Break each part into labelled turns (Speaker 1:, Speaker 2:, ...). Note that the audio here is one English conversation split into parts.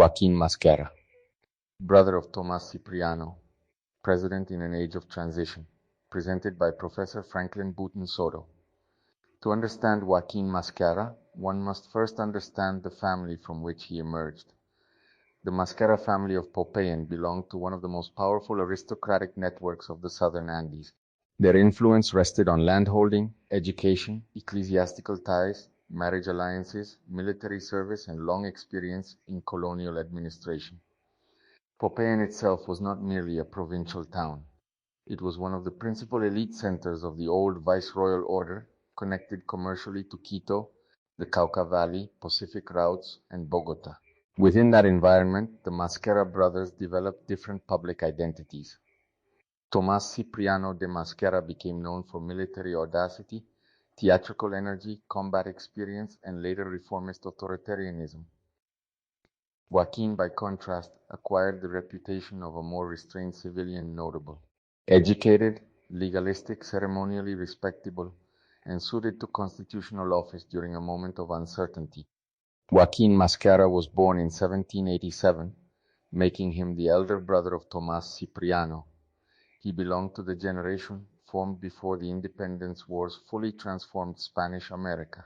Speaker 1: Joaquin Mosquera, brother of Tomas Cipriano, president in an age of transition, presented by Professor Franklin Booton Soto. To understand Joaquin Mosquera, one must first understand the family from which he emerged. The Mosquera family of Popayan belonged to one of the most powerful aristocratic networks of the southern Andes. Their influence rested on landholding, education, ecclesiastical ties, marriage alliances, military service, and long experience in colonial administration. Popayan itself was not merely a provincial town. It was one of the principal elite centers of the old viceroyal order, connected commercially to Quito, the Cauca Valley, Pacific routes, and Bogota. Within that environment, the Mosquera brothers developed different public identities. Tomas Cipriano de Mosquera became known for military audacity, theatrical energy, combat experience, and later reformist authoritarianism. Joaquin, by contrast, acquired the reputation of a more restrained civilian notable. Educated, legalistic, ceremonially respectable, and suited to constitutional office during a moment of uncertainty. Joaquin Mosquera was born in 1787, making him the elder brother of Tomas Cipriano. He belonged to the generation formed before the independence wars fully transformed Spanish America.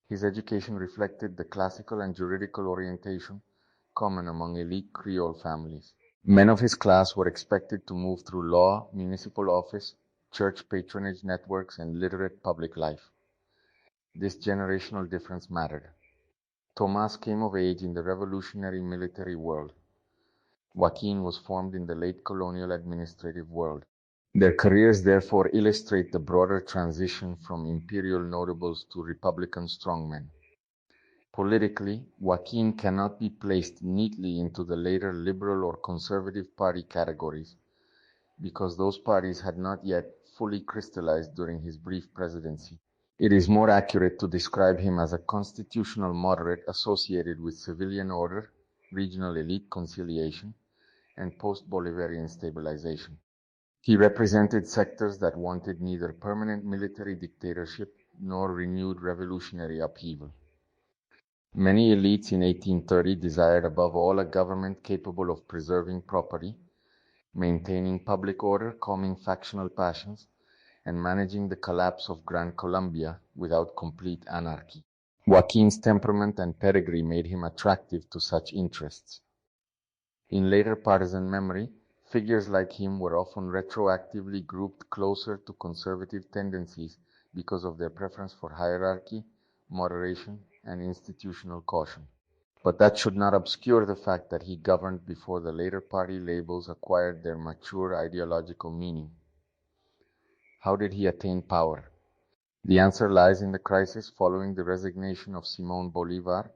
Speaker 1: His education reflected the classical and juridical orientation common among elite Creole families. Men of his class were expected to move through law, municipal office, church patronage networks, and literate public life. This generational difference mattered. Tomas came of age in the revolutionary military world. Joaquin was formed in the late colonial administrative world. Their careers therefore illustrate the broader transition from imperial notables to republican strongmen. Politically, Joaquin cannot be placed neatly into the later liberal or conservative party categories because those parties had not yet fully crystallized during his brief presidency. It is more accurate to describe him as a constitutional moderate associated with civilian order, regional elite conciliation, and post-Bolivarian stabilization. He represented sectors that wanted neither permanent military dictatorship nor renewed revolutionary upheaval. Many elites in 1830 desired above all a government capable of preserving property, maintaining public order, calming factional passions, and managing the collapse of Gran Colombia without complete anarchy. Joaquin's temperament and pedigree made him attractive to such interests. In later partisan memory, figures like him were often retroactively grouped closer to conservative tendencies because of their preference for hierarchy, moderation, and institutional caution. But that should not obscure the fact that he governed before the later party labels acquired their mature ideological meaning. How did he attain power? The answer lies in the crisis following the resignation of Simón Bolívar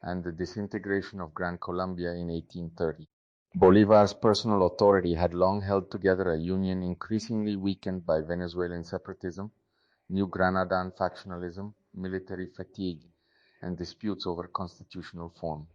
Speaker 1: and the disintegration of Gran Colombia in 1830. Bolívar's personal authority had long held together a union increasingly weakened by Venezuelan separatism, New Granadan factionalism, military fatigue, and disputes over constitutional form.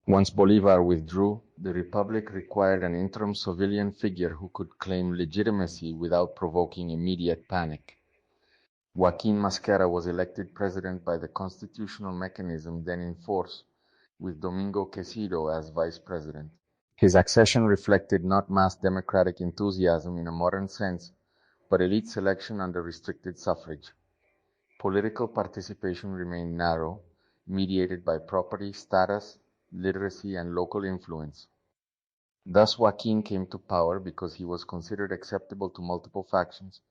Speaker 1: Once Bolívar withdrew, the republic required an interim civilian figure who could claim legitimacy without provoking immediate panic. Joaquin Mosquera was elected president by the constitutional mechanism then in force, with Domingo Quesido as vice president. His accession reflected not mass democratic enthusiasm in a modern sense, but elite selection under restricted suffrage. Political participation remained narrow, mediated by property, status, literacy, and local influence. Thus Joaquin came to power because he was considered acceptable to multiple factions,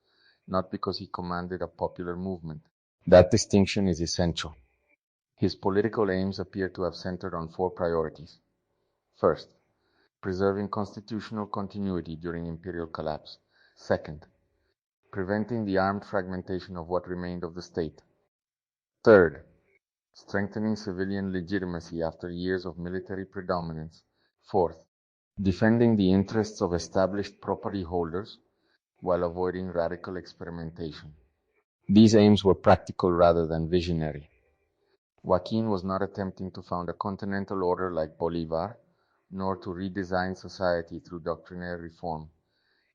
Speaker 1: not because he commanded a popular movement. That distinction is essential. His political aims appear to have centered on four priorities. First, preserving constitutional continuity during imperial collapse. Second, preventing the armed fragmentation of what remained of the state. Third, strengthening civilian legitimacy after years of military predominance. Fourth, defending the interests of established property holders while avoiding radical experimentation. These aims were practical rather than visionary. Joaquin was not attempting to found a continental order like Bolívar, nor to redesign society through doctrinaire reform.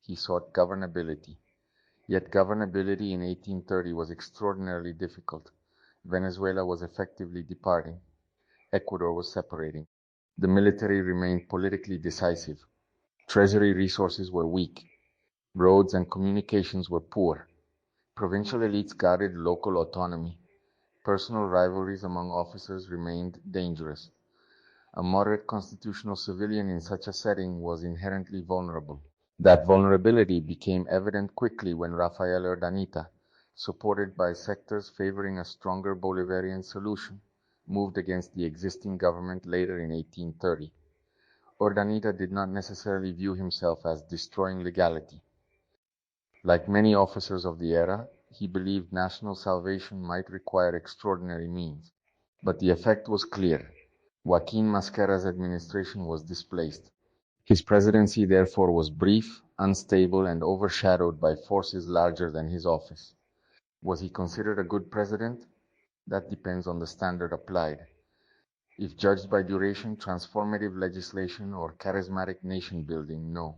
Speaker 1: He sought governability. Yet governability in 1830 was extraordinarily difficult. Venezuela was effectively departing. Ecuador was separating. The military remained politically decisive. Treasury resources were weak. Roads and communications were poor. Provincial elites guarded local autonomy. Personal rivalries among officers remained dangerous. A moderate constitutional civilian in such a setting was inherently vulnerable. That vulnerability became evident quickly when Rafael Urdanita, supported by sectors favoring a stronger Bolivarian solution, moved against the existing government later in 1830. Urdanita did not necessarily view himself as destroying legality. Like many officers of the era, he believed national salvation might require extraordinary means. But the effect was clear. Joaquin Mosquera's administration was displaced. His presidency, therefore, was brief, unstable, and overshadowed by forces larger than his office. Was he considered a good president? That depends on the standard applied. If judged by duration, transformative legislation, or charismatic nation building, no.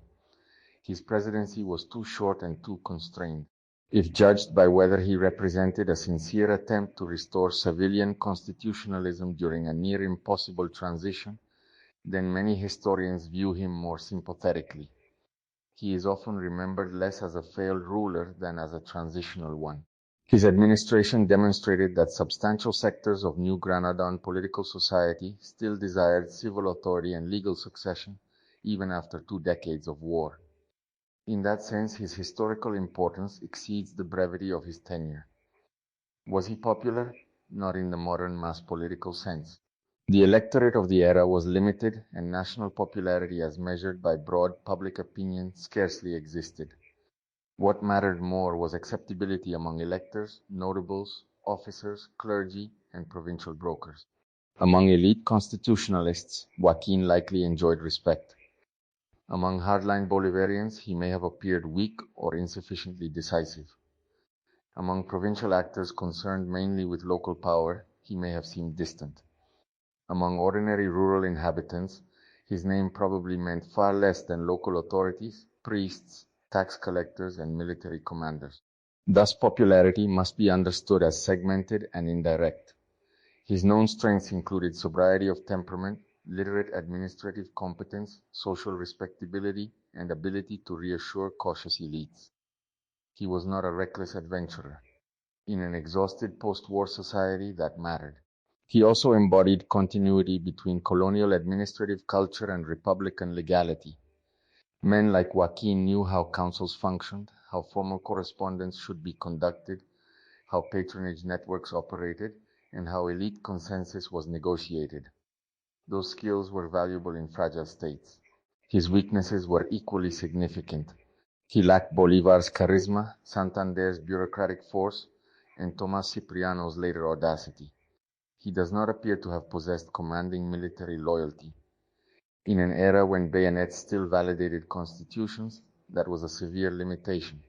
Speaker 1: His presidency was too short and too constrained. If judged by whether he represented a sincere attempt to restore civilian constitutionalism during a near impossible transition, then many historians view him more sympathetically. He is often remembered less as a failed ruler than as a transitional one. His administration demonstrated that substantial sectors of New Granadan political society still desired civil authority and legal succession, even after 2 decades of war. In that sense, his historical importance exceeds the brevity of his tenure. Was he popular? Not in the modern mass political sense. The electorate of the era was limited, and national popularity as measured by broad public opinion scarcely existed. What mattered more was acceptability among electors, notables, officers, clergy, and provincial brokers. Among elite constitutionalists, Joaquin likely enjoyed respect. Among hardline Bolivarians, he may have appeared weak or insufficiently decisive. Among provincial actors concerned mainly with local power, he may have seemed distant. Among ordinary rural inhabitants, his name probably meant far less than local authorities, priests, tax collectors, and military commanders. Thus, popularity must be understood as segmented and indirect. His known strengths included sobriety of temperament, literate administrative competence, social respectability, and ability to reassure cautious elites. He was not a reckless adventurer. In an exhausted post-war society, that mattered. He also embodied continuity between colonial administrative culture and republican legality. Men like Joaquin knew how councils functioned, how formal correspondence should be conducted, how patronage networks operated, and how elite consensus was negotiated. Those skills were valuable in fragile states. His weaknesses were equally significant. He lacked Bolivar's charisma, Santander's bureaucratic force, and Tomas Cipriano's later audacity. He does not appear to have possessed commanding military loyalty. In an era when bayonets still validated constitutions, that was a severe limitation.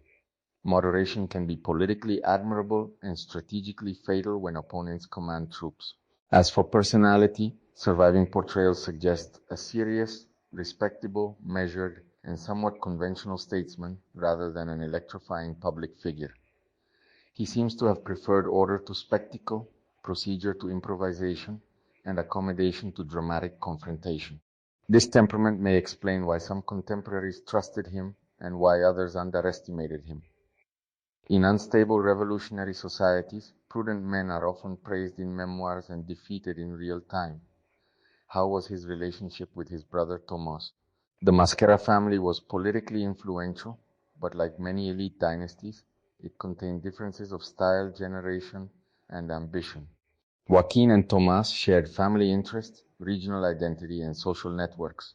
Speaker 1: Moderation can be politically admirable and strategically fatal when opponents command troops. As for personality, surviving portrayals suggest a serious, respectable, measured, and somewhat conventional statesman rather than an electrifying public figure. He seems to have preferred order to spectacle, procedure to improvisation, and accommodation to dramatic confrontation. This temperament may explain why some contemporaries trusted him and why others underestimated him. In unstable revolutionary societies, prudent men are often praised in memoirs and defeated in real time. How was his relationship with his brother Tomas? The Mosquera family was politically influential, but like many elite dynasties, it contained differences of style, generation, and ambition. Joaquin and Tomas shared family interests, regional identity, and social networks,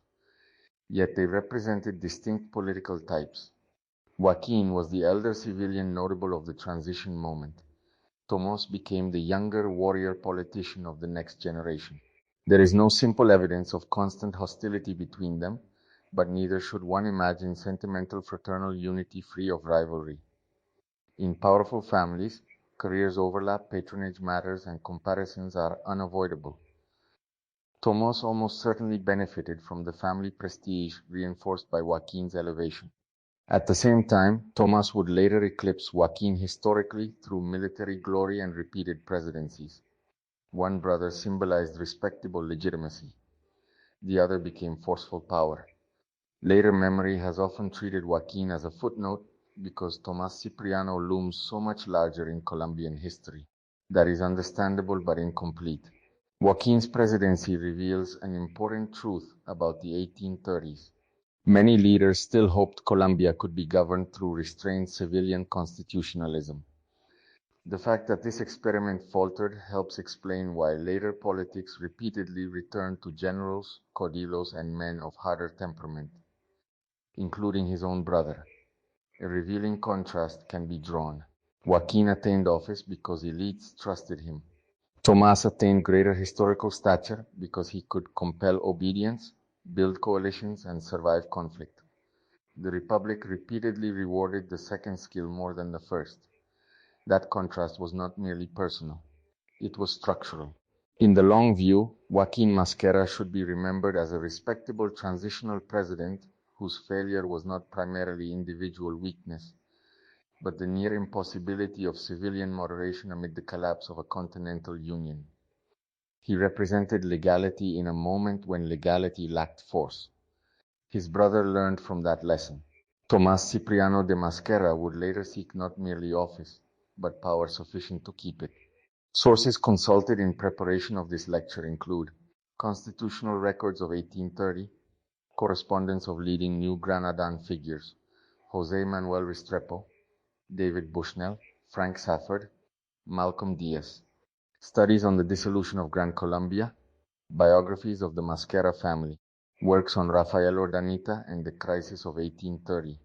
Speaker 1: yet they represented distinct political types. Joaquin was the elder civilian notable of the transition moment. Tomas became the younger warrior politician of the next generation. There is no simple evidence of constant hostility between them, but neither should one imagine sentimental fraternal unity free of rivalry. In powerful families, careers overlap, patronage matters, and comparisons are unavoidable. Tomas almost certainly benefited from the family prestige reinforced by Joaquin's elevation. At the same time, Tomas would later eclipse Joaquin historically through military glory and repeated presidencies. One brother symbolized respectable legitimacy. the other became forceful power. Later memory has often treated Joaquin as a footnote because Tomas Cipriano looms so much larger in Colombian history that is understandable but incomplete. Joaquin's presidency reveals an important truth about the 1830s. Many leaders still hoped Colombia could be governed through restrained civilian constitutionalism. The fact that this experiment faltered helps explain why later politics repeatedly returned to generals, caudillos, and men of harder temperament, including his own brother. A revealing contrast can be drawn. Joaquin attained office because elites trusted him. Tomas attained greater historical stature because he could compel obedience, build coalitions, and survive conflict. The Republic repeatedly rewarded the second skill more than the first. That contrast was not merely personal, it was structural. In the long view, Joaquin Mosquera should be remembered as a respectable transitional president whose failure was not primarily individual weakness, but the near impossibility of civilian moderation amid the collapse of a continental union. He represented legality in a moment when legality lacked force. His brother learned from that lesson. Tomas Cipriano de Mosquera would later seek not merely office, but power sufficient to keep it. Sources consulted in preparation of this lecture include constitutional records of 1830, correspondence of leading New Granadan figures, José Manuel Restrepo, David Bushnell, Frank Safford, Malcolm Diaz, studies on the dissolution of Gran Colombia, biographies of the Mosquera family, works on Rafael Urdaneta and the crisis of 1830,